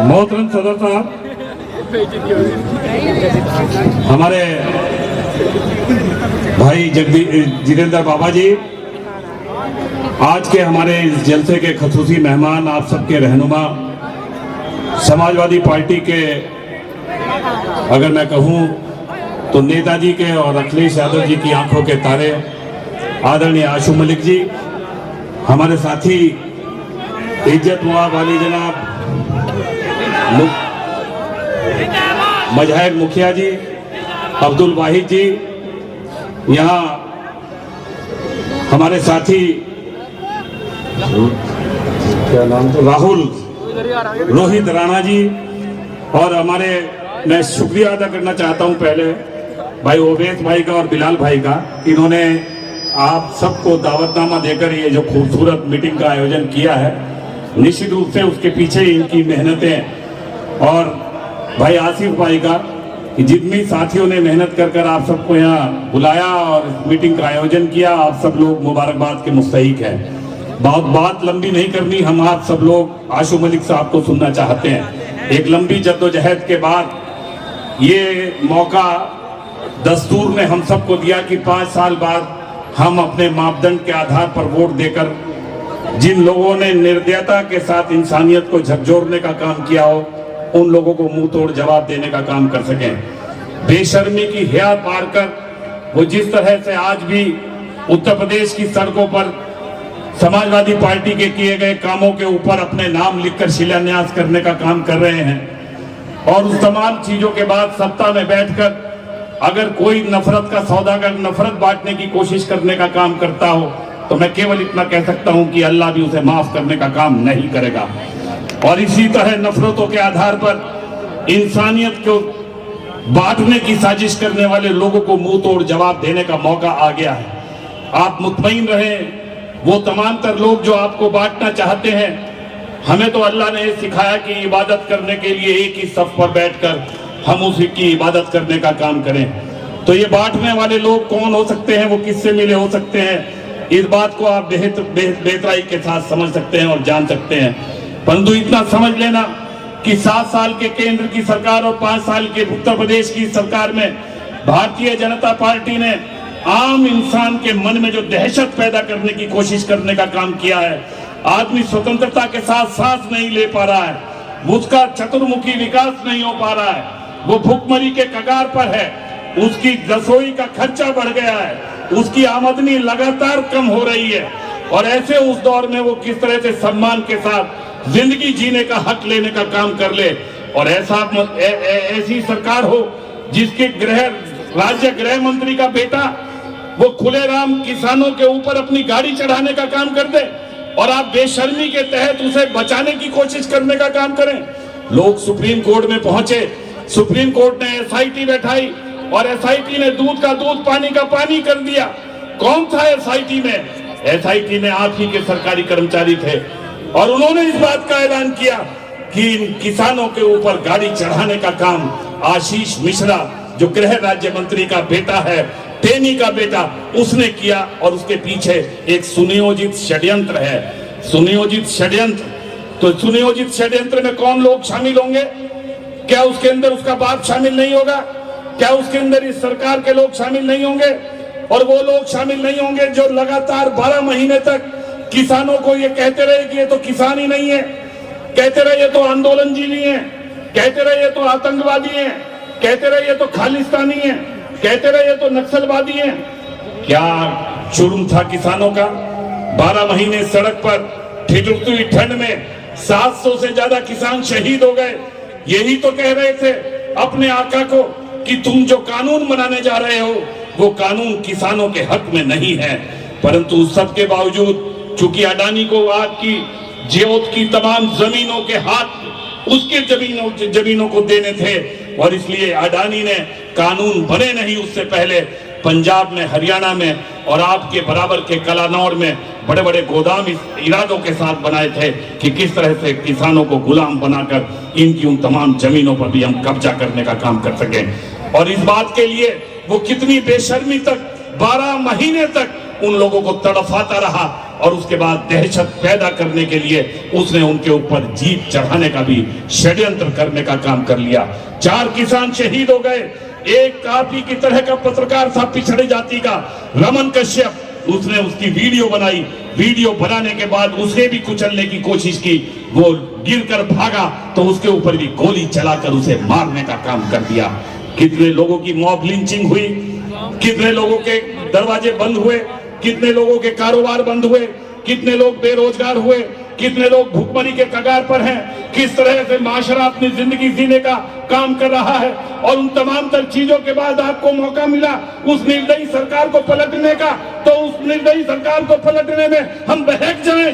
मोहतरम सदर साहब, हमारे भाई जितेंद्र बाबा जी, आज के हमारे इस जलसे के खसूसी मेहमान, आप सबके रहनुमा, समाजवादी पार्टी के अगर मैं कहूं तो नेताजी के और अखिलेश यादव जी की आंखों के तारे आदरणीय आशु मलिक जी, हमारे साथी इज्जत वाली जनाब मजहर मुखिया जी, अब्दुल वाहिद जी, यहाँ हमारे साथी क्या नाम था, राहुल रोहित राणा जी, और हमारे मैं शुक्रिया अदा करना चाहता हूं पहले भाई ओवैस भाई का और बिलाल भाई का। इन्होंने आप सबको दावतनामा देकर ये जो खूबसूरत मीटिंग का आयोजन किया है, निश्चित रूप से उसके पीछे इनकी मेहनतें, और भाई आसिफ भाई का कि जितनी साथियों ने मेहनत कर आप सबको यहाँ बुलाया और मीटिंग का आयोजन किया, आप सब लोग मुबारकबाद के मुस्तहिक हैं। बहुत बात लंबी नहीं करनी, हम आप सब लोग आशु मलिक साहब को सुनना चाहते हैं। एक लंबी जद्दोजहद के बाद ये मौका दस्तूर ने हम सबको दिया कि 5 साल बाद हम अपने मापदंड के आधार पर वोट देकर जिन लोगों ने निर्दयता के साथ इंसानियत को झकझोरने का काम किया हो, उन लोगों को मुंह तोड़ जवाब देने का काम कर सकें। बेशर्मी की हिया पार कर वो जिस तरह से आज भी उत्तर प्रदेश की सड़कों पर समाजवादी पार्टी के किए गए कामों के ऊपर अपने नाम लिखकर शिलान्यास करने का काम कर रहे हैं, और उस तमाम चीजों के बाद सत्ता में बैठकर अगर कोई नफरत का सौदागर नफरत बांटने की कोशिश करने का काम करता हो, तो मैं केवल इतना कह सकता हूं कि अल्लाह भी उसे माफ करने का काम नहीं करेगा। और इसी तरह नफरतों के आधार पर इंसानियत को बांटने की साजिश करने वाले लोगों को मुंह तोड़ जवाब देने का मौका आ गया है। आप मुतमईन रहें, वो तमाम तर लोग जो आपको बांटना चाहते हैं, हमें तो अल्लाह ने सिखाया कि इबादत करने के लिए एक ही सफ पर बैठकर हम उसी की इबादत करने का काम करें। तो ये बांटने वाले लोग कौन हो सकते हैं, वो किससे मिले हो सकते हैं, इस बात को आप बेहतराई के साथ समझ सकते हैं और जान सकते हैं। परंतु इतना समझ लेना कि 7 साल के केंद्र की सरकार और 5 साल के उत्तर प्रदेश की सरकार में भारतीय जनता पार्टी ने आम इंसान के मन में जो दहशत पैदा करने की कोशिश करने का काम किया है, आदमी स्वतंत्रता के साथ सांस नहीं ले पा रहा है, उसका चतुर्मुखी विकास नहीं हो पा रहा है, वो भूखमरी के कगार पर है, उसकी रसोई का खर्चा बढ़ गया है, उसकी आमदनी लगातार कम हो रही है, और ऐसे उस दौर में वो किस तरह से सम्मान के साथ जिंदगी जीने का हक लेने का काम कर ले। और ऐसी सरकार हो जिसके राज्य गृह मंत्री का बेटा वो खुलेआम किसानों के ऊपर अपनी गाड़ी चढ़ाने का काम कर दे, और आप बेशर्मी के तहत उसे बचाने की कोशिश करने का काम करें। लोग सुप्रीम कोर्ट में पहुंचे, सुप्रीम कोर्ट ने एसआईटी बैठाई, और एसआईटी ने दूध का दूध पानी का पानी कर दिया। कौन था एसआईटी में? एसआईटी में आप ही के सरकारी कर्मचारी थे, और उन्होंने इस बात का ऐलान किया कि इन किसानों के ऊपर गाड़ी चढ़ाने का काम आशीष मिश्रा, जो गृह राज्य मंत्री का बेटा है, टेनी का बेटा, उसने किया, और उसके पीछे एक सुनियोजित षड्यंत्र है। सुनियोजित षड्यंत्र, तो सुनियोजित षड्यंत्र में कौन लोग शामिल होंगे? क्या उसके अंदर उसका बाप शामिल नहीं होगा? क्या उसके अंदर इस सरकार के लोग शामिल नहीं होंगे? और वो लोग शामिल नहीं होंगे जो लगातार 12 महीने तक किसानों को ये कहते रहे कि ये तो किसान ही नहीं है, कहते रहे ये तो आंदोलनजीवी हैं, कहते रहे ये तो आतंकवादी हैं, कहते रहे ये तो खालिस्तानी हैं, कहते रहे ये तो नक्सलवादी हैं। क्या जुर्म था किसानों का? 12 महीने सड़क पर ठिठुरती हुई ठंड में 700 से ज्यादा किसान शहीद हो गए। यही तो कह रहे थे अपने आका को कि तुम जो कानून बनाने जा रहे हो वो कानून किसानों के हक में नहीं है। परंतु उस सब के बावजूद चूंकि अडानी को आपकी जेओत की तमाम जमीनों के हाथ उसके जमीनों को देने थे, और इसलिए अडानी ने कानून बने नहीं उससे पहले पंजाब में, हरियाणा में और आपके बराबर के कलानौर में बड़े बड़े गोदाम इस इरादों के साथ बनाए थे कि किस तरह से किसानों को गुलाम बनाकर इनकी उन तमाम जमीनों पर भी हम कब्जा करने का काम कर सकें। और इस बात के लिए वो कितनी बेशर्मी तक 12 महीने तक उन लोगों को तड़फाता रहा और उसके बाद दहशत पैदा करने के लिए उसने उनके ऊपर जीप चढ़ाने का भी षड्यंत्र करने का काम कर लिया। 4 किसान शहीद हो गए। एक आप ही की तरह का पत्रकार था पिछड़े जाति का रमन कश्यप, उसने उसकी वीडियो बनाई। वीडियो बनाने के बाद उसे भी कुचलने की कोशिश की, वो गिरकर भागा तो उसके ऊपर भी गोली चलाकर उसे मारने का काम कर दिया। कितने लोगों की मॉब लिंचिंग हुई, कितने लोगों के दरवाजे बंद हुए, कितने लोगों के कारोबार बंद हुए, कितने लोग बेरोजगार हुए, कितने लोग भुखमरी के कगार पर हैं, किस तरह से माशरा अपनी जिंदगी जीने का काम कर रहा है। और उन तमाम तर चीजों के बाद आपको मौका मिला उस निर्दयी सरकार को पलटने का, तो उस निर्दयी सरकार को पलटने में हम बहक जाएं,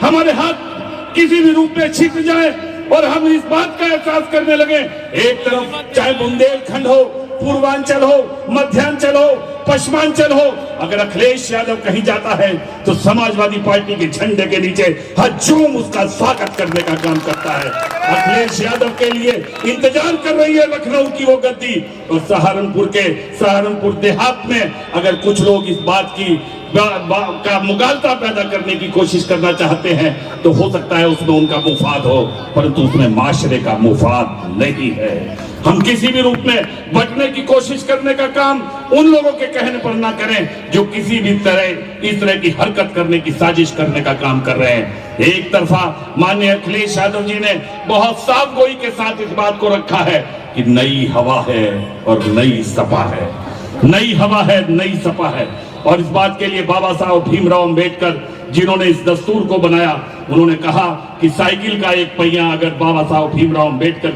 हमारे हाथ किसी भी रूप में छिप जाए और हम इस बात का एहसास करने लगे, एक तरफ चाहे बुंदेलखंड हो, पूर्वांचल हो, मध्यांचल हो, पश्चिमांचल हो, अगर अखिलेश यादव कहीं जाता है तो समाजवादी पार्टी के झंडे के नीचे हजूम उसका स्वागत करने का काम करता है। अखिलेश यादव के लिए इंतजार कर रही है लखनऊ की वो गद्दी, और सहारनपुर देहात में अगर कुछ लोग इस बात की का मुगालता पैदा करने की कोशिश करना चाहते हैं तो हो सकता है उसमें उनका मुफाद हो, परंतु उसमें माशरे का मुफाद नहीं है। हम किसी भी रूप में बचने की कोशिश करने का काम उन लोगों के कहने पर ना करें जो किसी भी तरह इस तरह की हरकत करने की साजिश करने का काम कर रहे हैं। एक तरफा माननीय अखिलेश यादव जी ने बहुत साफ गोई के साथ इस बात को रखा है कि नई हवा है और नई सपा है, नई हवा है, नई सपा है। और इस बात के लिए बाबा साहब भीमराव अंबेडकर जिन्होंने इस दस्तूर को बनाया, उन्होंने कहा कि साइकिल का एक पहिया अगर बाबा साहब भीमराव अंबेडकर